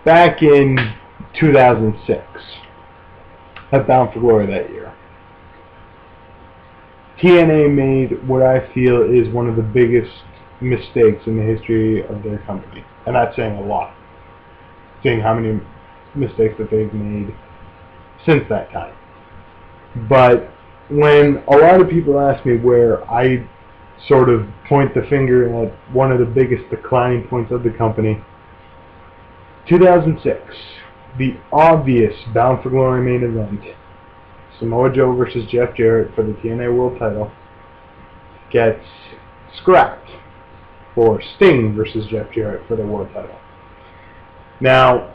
back in 2006, at Bound for Glory that year, TNA made what I feel is one of the biggest mistakes in the history of their company. And that's saying a lot, seeing how many mistakes that they've made since that time. But when a lot of people ask me where I sort of point the finger at one of the biggest declining points of the company, 2006, the obvious Bound for Glory main event, Samoa Joe versus Jeff Jarrett for the TNA World Title, gets scrapped for Sting versus Jeff Jarrett for the World Title. Now,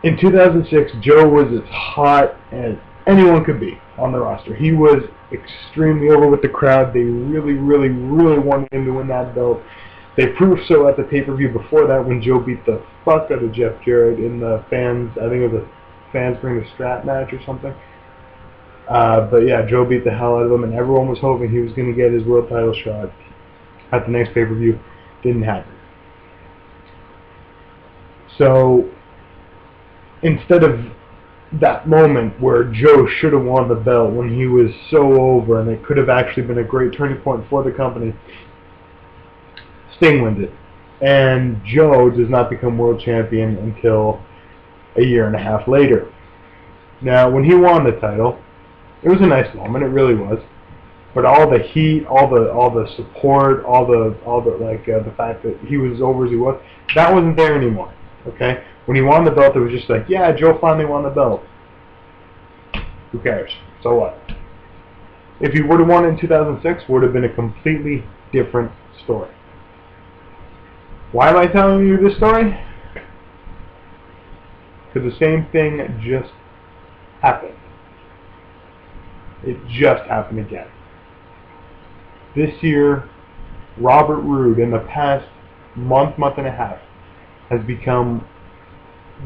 in 2006, Joe was as hot as anyone could be on the roster. He was extremely over with the crowd. They really, really, really wanted him to win that belt. They proved so at the pay-per-view before that when Joe beat the fuck out of Jeff Jarrett in the fans, I think it was a fans bring the strap match or something. But yeah, Joe beat the hell out of him, and everyone was hoping he was going to get his world title shot at the next pay-per-view. Didn't happen. So instead of that moment where Joe should have won the belt when he was so over and it could have actually been a great turning point for the company, Sting wins it. And Joe does not become world champion until a year and a half later. Now, when he won the title, it was a nice moment, it really was. But all the heat, all the support, all the the fact that he was as over as he was, that wasn't there anymore. Okay? When he won the belt, it was just like, yeah, Joe finally won the belt. Who cares? So what? If he would have won in 2006, would have been a completely different story. Why am I telling you this story? Because the same thing just happened. It just happened again. This year, Robert Roode, in the past month and a half, has become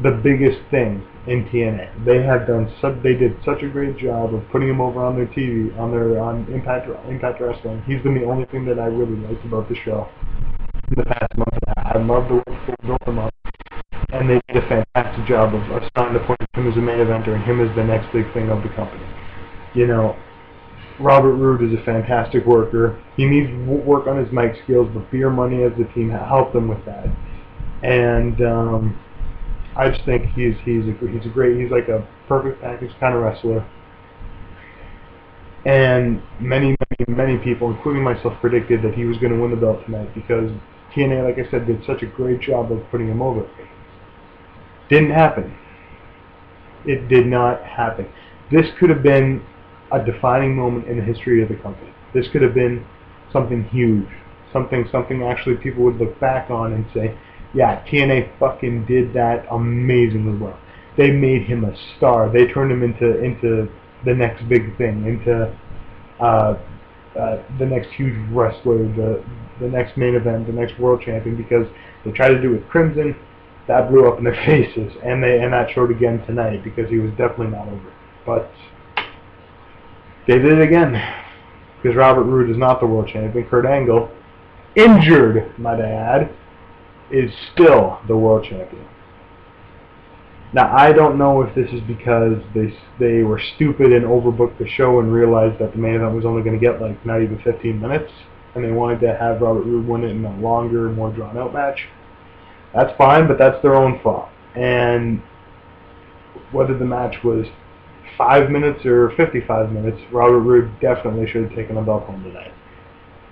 the biggest thing in TNA. They did such a great job of putting him over on their TV, on Impact Wrestling. He's been the only thing that I really liked about the show in the past month and a half. I love the way they built him up, and they did a fantastic job of starting to point him as a main eventer and him as the next big thing of the company. You know, Robert Roode is a fantastic worker. He needs work on his mic skills, but Beer Money as the team helped him with that. And I just think he's like a perfect package kind of wrestler. And many people, including myself, predicted that he was going to win the belt tonight because TNA, like I said, did such a great job of putting him over. Didn't happen. It did not happen. This could have been a defining moment in the history of the company. This could have been something huge, something actually people would look back on and say, yeah, TNA fucking did that amazingly well. They made him a star. They turned him into the next big thing, into the next huge wrestler, the next main event, the next world champion, because they tried to do it with Crimson. That blew up in their faces, and that showed again tonight because he was definitely not over. But they did it again because Robert Roode is not the world champion. Kurt Angle, injured, might I add, is still the world champion. Now, I don't know if this is because they were stupid and overbooked the show and realized that the main event was only going to get like not even 15 minutes, and they wanted to have Robert Roode win it in a longer, more drawn-out match. That's fine, but that's their own fault. And whether the match was 5 minutes or 55 minutes, Robert Roode definitely should have taken the belt home tonight.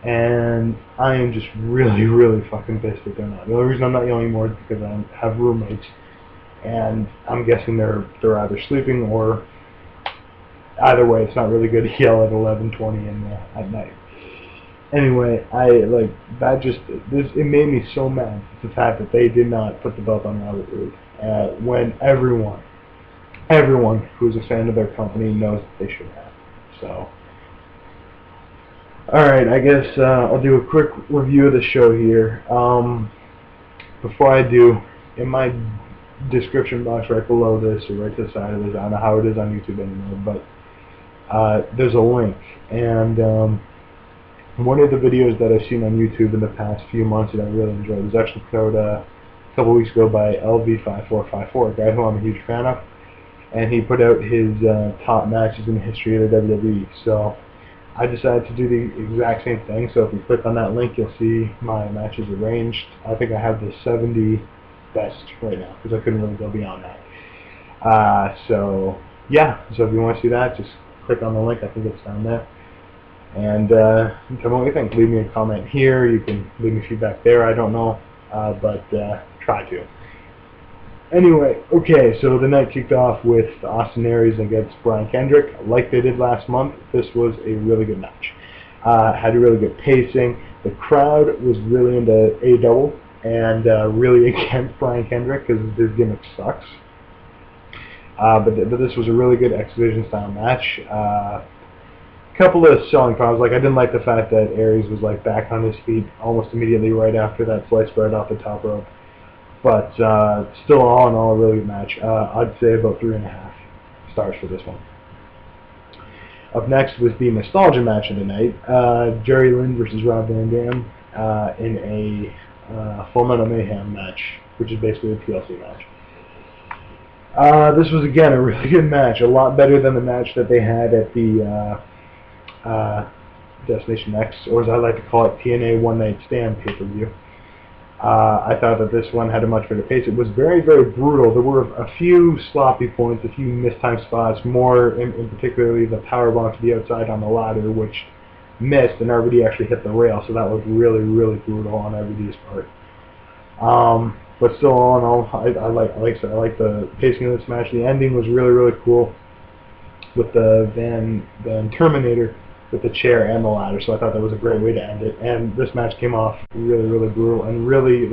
And I am just really, really fucking pissed that they're not. The only reason I'm not yelling more is because I have roommates, and I'm guessing they're either sleeping or either way. It's not really good to yell at 11:20 at night. Anyway, it made me so mad, the fact that they did not put the belt on Robert Roode when everyone who's a fan of their company knows that they should have. So, alright, I guess I'll do a quick review of the show here. Before I do, in my description box right below this, or right to the side of this, I don't know how it is on YouTube anymore, but there's a link, and one of the videos that I've seen on YouTube in the past few months that I really enjoyed was actually called a couple weeks ago by LV5454, a guy who I'm a huge fan of, and he put out his top matches in the history of the WWE. So I decided to do the exact same thing. So if you click on that link, you'll see my matches arranged. I think I have the 70 best right now because I couldn't really go beyond that. So yeah, so if you want to see that, just click on the link. I think it's down there. And tell me what you think. Leave me a comment here. You can leave me feedback there. I don't know, but try to. Anyway, okay, so the night kicked off with Austin Aries against Brian Kendrick. Like they did last month, this was a really good match. Had a really good pacing. The crowd was really into A-Double and really against Brian Kendrick because his gimmick sucks. But this was a really good exhibition style match. Couple of selling problems. Like I didn't like the fact that Aries was like back on his feet almost immediately right after that sliced bread off the top rope. But still, all in all, a really good match. I'd say about 3.5 stars for this one. Up next was the nostalgia match of the night: Lynn versus Rob Van Dam in a Full Metal Mayhem match, which is basically a TLC match. This was again a really good match, a lot better than the match that they had at the Destination X, or as I like to call it, TNA One Night Stand pay-per-view. I thought that this one had a much better pace. It was very, very brutal. There were a few sloppy points, a few mistimed spots, more in particularly the powerbomb to the outside on the ladder, which missed, and RVD actually hit the rail, so that was really, really brutal on RVD's part. But still, all in all, I like the pacing of this match. The ending was really, really cool with the Van Terminator with the chair and the ladder, so I thought that was a great way to end it. And this match came off really, really brutal and really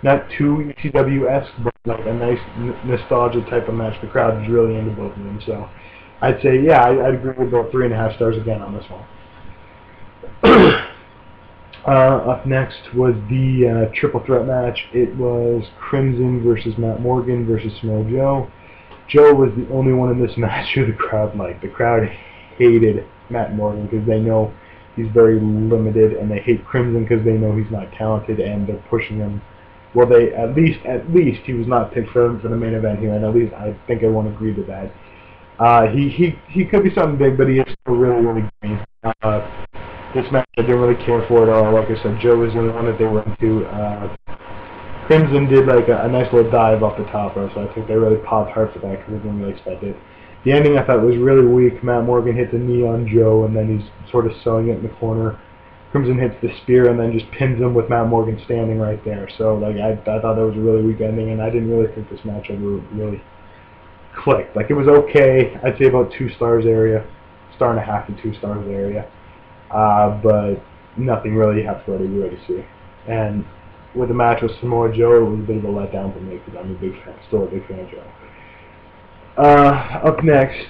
not too ECW-esque, but like a nice nostalgia type of match. The crowd was really into both of them, so I'd say yeah, I'd agree with about 3.5 stars again on this one. Up next was the triple threat match. It was Crimson versus Matt Morgan versus Samoa Joe. Joe was the only one in this match who the crowd liked. The crowd hated Matt Morgan because they know he's very limited, and they hate Crimson because they know he's not talented, and they're pushing him. Well, they at least he was not picked for the main event here, and at least I think everyone agreed to that. He could be something big, but he is still really, really green. This match I didn't really care for at all. Like I said, Joe was the only one that they went to. Crimson did like a nice little dive off the top rope, so I think they really popped hard for that because they didn't really expect it. The ending I thought was really weak. Matt Morgan hits a knee on Joe, and then he's sort of sewing it in the corner. Crimson hits the spear and then just pins him with Matt Morgan standing right there. So like I thought that was a really weak ending, and I didn't really think this match ever really clicked. Like it was okay. I'd say about 2 stars area, 1.5 to 2 stars area, but nothing really you have to really see. And with the match with Samoa Joe, it was a bit of a letdown for me because I'm still a big fan of Joe. Up next,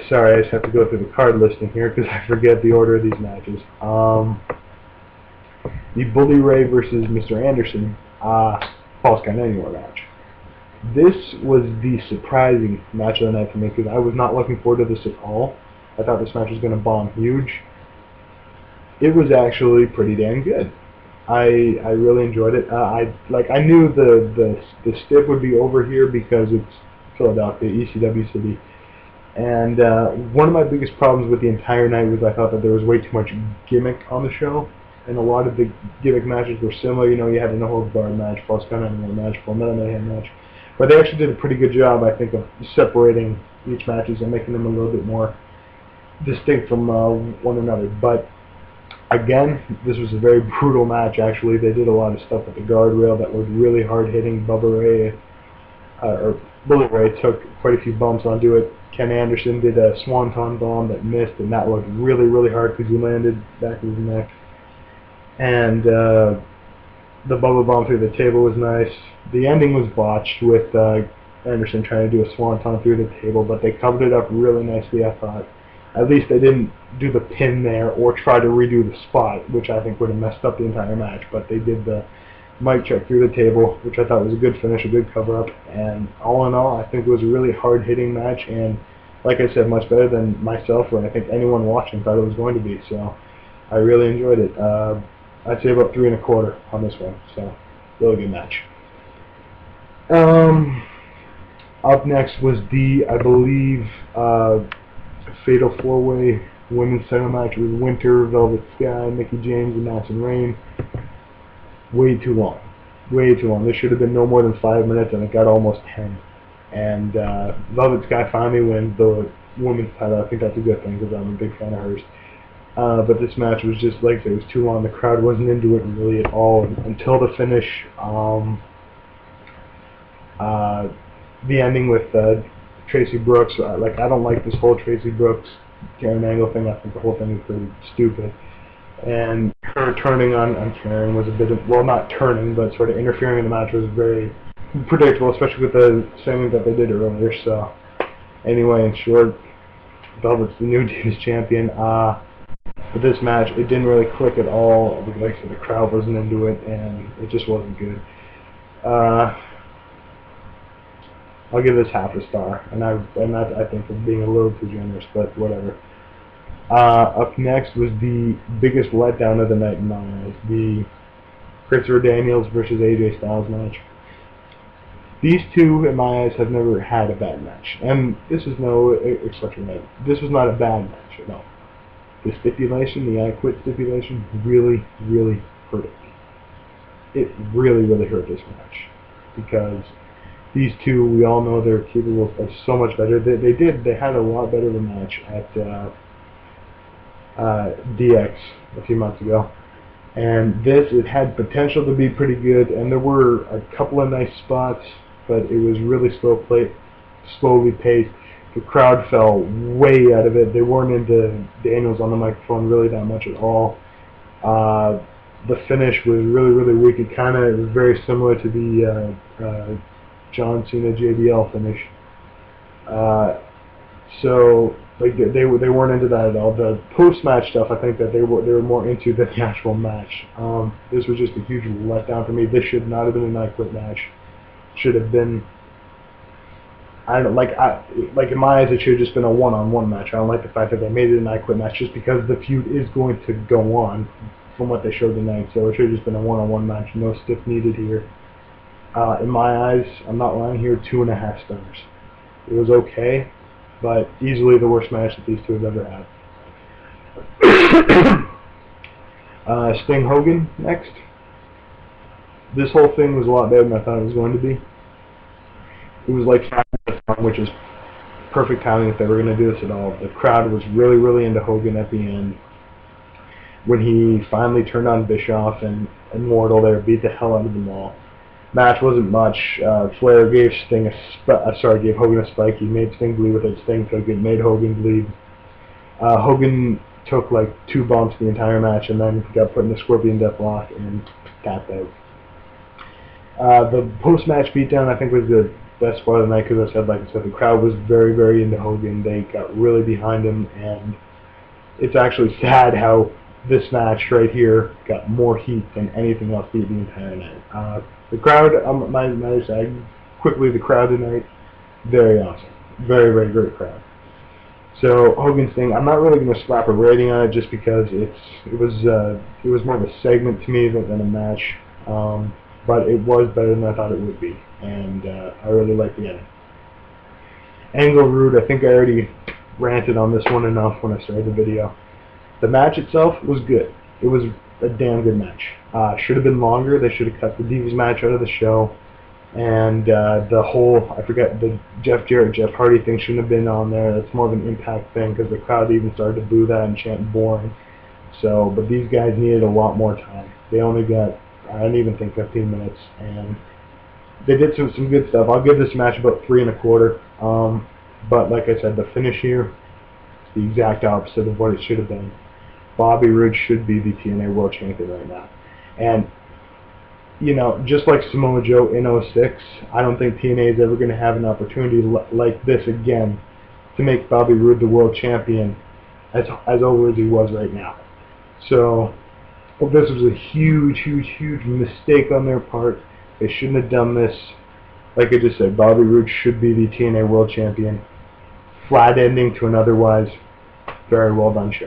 sorry, I just have to go through the card listing here because I forget the order of these matches. The Bully Ray versus Mr. Anderson Falls Count Anywhere match. This was the surprising match of the night for me because I was not looking forward to this at all. I thought this match was going to bomb huge. It was actually pretty damn good. I really enjoyed it. I knew the stiff would be over here because it's Philadelphia, ECW city, and one of my biggest problems with the entire night was I thought that there was way too much gimmick on the show, and a lot of the gimmick matches were similar. You know, you had a no-holds-barred match, Falls Count Anywhere match, Full Metal Mayhem match, but they actually did a pretty good job, I think, of separating each matches and making them a little bit more distinct from one another. But again, this was a very brutal match. Actually, they did a lot of stuff with the guardrail that was really hard-hitting. Bully Ray took quite a few bumps onto it. Ken Anderson did a swanton bomb that missed, and that looked really, really hard because he landed back in his neck. And the bubble bomb through the table was nice. The ending was botched with Anderson trying to do a swanton through the table, but they covered it up really nicely, I thought. At least they didn't do the pin there or try to redo the spot, which I think would have messed up the entire match, but they did the mic check through the table, which I thought was a good finish, a good cover-up, and all in all, I think it was a really hard-hitting match, and like I said, much better than myself or I think anyone watching thought it was going to be, so I really enjoyed it. I'd say about 3.25 on this one, so really good match. Up next was the, I believe, Fatal 4-Way Women's Title match with Winter, Velvet Sky, Mickie James, and Madison Rayne. Way too long. Way too long. This should have been no more than 5 minutes, and it got almost 10. And Velvet Sky finally wins the women's title. I think that's a good thing because I'm a big fan of hers. But this match was just, like I said, it was too long. The crowd wasn't into it really at all until the finish. The ending with Tracy Brooks. Like, I don't like this whole Tracy Brooks Karen Angle thing. I think the whole thing is pretty stupid. And her turning on Karen was a bit of, well, not turning, but sort of interfering in the match was very predictable, especially with the singing that they did earlier. So, anyway, in short, Velvet's the new Divas champion. But this match, it didn't really click at all. Like I said, the crowd wasn't into it, and it just wasn't good. I'll give this half a star, and that I think is being a little too generous, but whatever. Up next was the biggest letdown of the night in my eyes, the Christopher Daniels versus AJ Styles match. These two, in my eyes, have never had a bad match, and this is no exception. This was not a bad match at all. The stipulation, the I Quit stipulation, really, really hurt it. It really, really hurt this match, because these two, we all know they're capable of so much better. They had a lot better of a match at DX a few months ago. And this, it had potential to be pretty good, and there were a couple of nice spots, but it was really slowly paced. The crowd fell way out of it. They weren't into Daniels on the microphone really that much at all. The finish was really, really weak. It was very similar to the John Cena JBL finish. So like they weren't into that at all. The post-match stuff, I think that they were more into than the actual match. This was just a huge letdown for me. This should not have been an I Quit match. Should have been, I don't like in my eyes, it should have just been a one-on-one match. I don't like the fact that they made it an I Quit match just because the feud is going to go on from what they showed tonight. So it should have just been a one-on-one match. No stiff needed here. In my eyes, I'm not lying here, 2.5 stars. It was okay, but easily the worst match that these two have ever had. Sting Hogan next. This whole thing was a lot better than I thought it was going to be. It was like 5 minutes long, which is perfect timing if they were going to do this at all. The crowd was really, really into Hogan at the end. When he finally turned on Bischoff and Wardle there, beat the hell out of them all. Match wasn't much. Flair gave Hogan a spike. He made Sting bleed with it. Sting took it, made Hogan bleed. Hogan took like 2 bumps the entire match, and then got put in the Scorpion Deathlock and tapped out. The post-match beatdown, I think, was the best part of the night because like I said, the crowd was very, very into Hogan. They got really behind him, and it's actually sad how this match right here got more heat than anything else beat the entire night. The crowd, quickly, the crowd tonight, very awesome. Very, very great crowd. So, Hogan's thing, I'm not really going to slap a rating on it just because it was more of a segment to me than a match. But it was better than I thought it would be. And I really liked the ending. Angle Roode, I think I already ranted on this one enough when I started the video. The match itself was good. It was a damn good match. Should have been longer. They should have cut the Divas match out of the show. And the whole, I forget, the Jeff Jarrett, Jeff Hardy thing shouldn't have been on there. That's more of an Impact thing because the crowd even started to boo that and chant boring. So, but these guys needed a lot more time. They only got, I didn't even think 15 minutes. And they did some good stuff. I'll give this match about 3.25. But like I said, the finish here is the exact opposite of what it should have been. Bobby Roode should be the TNA World Champion right now. And, you know, just like Samoa Joe in 06, I don't think TNA is ever going to have an opportunity like this again to make Bobby Roode the World Champion as over as he was right now. So, this was a huge, huge, huge mistake on their part. They shouldn't have done this. Like I just said, Bobby Roode should be the TNA World Champion. Flat ending to an otherwise very well done show.